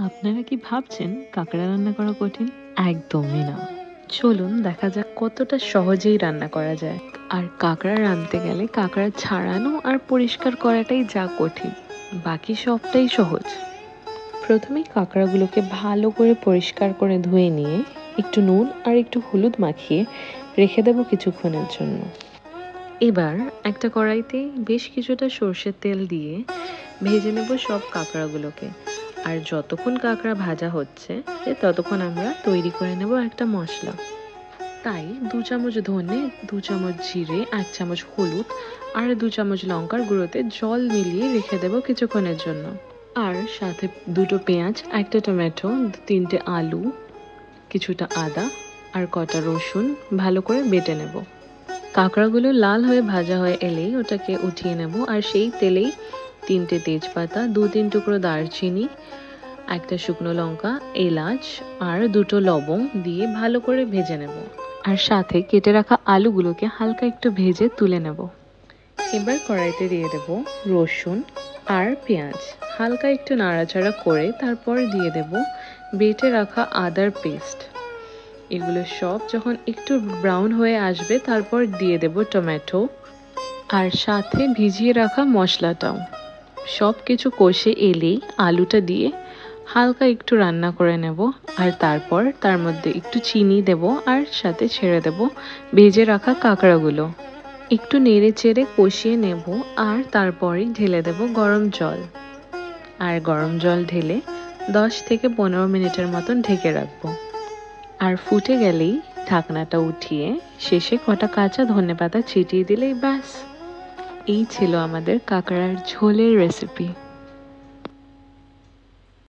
আপনারা কি ভাবছেন কাঁকড়া রান্না করা কঠিন? একদমই না। চলুন দেখা যাক কতটা সহজেই রান্না করা যায়। আর কাঁকড়া রাঁধতে গেলে কাঁকড়া ছাড়ানো আর পরিষ্কার করাটাই যা কঠিন, বাকি সবটাই সহজ। প্রথমেই কাঁকড়াগুলোকে ভালো করে পরিষ্কার করে ধুয়ে নিয়ে একটু নুন আর একটু হলুদ মাখিয়ে রেখে দেবো কিছুক্ষণের জন্য। এবার একটা কড়াইতে বেশ কিছুটা সর্ষের তেল দিয়ে ভেজে নেব সব কাঁকড়াগুলোকে। আর যতক্ষণ কাঁকড়া ভাজা হচ্ছে ততক্ষণ আমরা তৈরি করে নেব একটা মশলা। তাই 2 চামচ ধনে, 2 চামচ জিরে, 1 চামচ হলুদ আর 2 চামচ লঙ্কার গুঁড়োতে জল মিলিয়ে রেখে দেব কিছুক্ষণের জন্য। আর সাথে 2টো পেঁয়াজ, 1টা টমেটো, 3টে আলু, কিছুটা আদা আর কটা রসুন ভালো করে বেটে নেব। কাঁকড়াগুলো লাল হয়ে ভাজা হয়ে এলেই ওটাকে উঠিয়ে নেব। আর সেই তেলেই 3টে তেজপাতা, 2-3 টুকরো দারচিনি, 1টা শুকনো লঙ্কা, এলাচ আর 2টো লবঙ্গ দিয়ে ভালো করে ভেজে নেব। আর সাথে কেটে রাখা আলুগুলোকে হালকা একটু ভেজে তুলে নেব। এবার কড়াইতে দিয়ে দেব রসুন আর পেঁয়াজ, হালকা একটু নাড়াচাড়া করে তারপর দিয়ে দেব বেটে রাখা আদার পেস্ট। এগুলো সব যখন একটু ব্রাউন হয়ে আসবে তারপর দিয়ে দেব টমেটো আর সাথে ভিজিয়ে রাখা মশলাটাও। সব কিছু কষে এলেই আলুটা দিয়ে হালকা একটু রান্না করে নেব। আর তারপর তার মধ্যে একটু চিনি দেব আর সাথে ছেড়ে দেব ভেজে রাখা কাঁকড়াগুলো। একটু নেড়ে চেড়ে কষিয়ে নেব আর তারপরেই ঢেলে দেব গরম জল। আর গরম জল ঢেলে 10 থেকে 15 মিনিটের মতন ঢেকে রাখবো। আর ফুটে গেলেই ঢাকনাটা উঠিয়ে শেষে কটা কাঁচা ধনেপাতা ছিটিয়ে দিলেই ব্যাস। এই ছিল আমাদের কাঁকড়ার ঝোলের রেসিপি।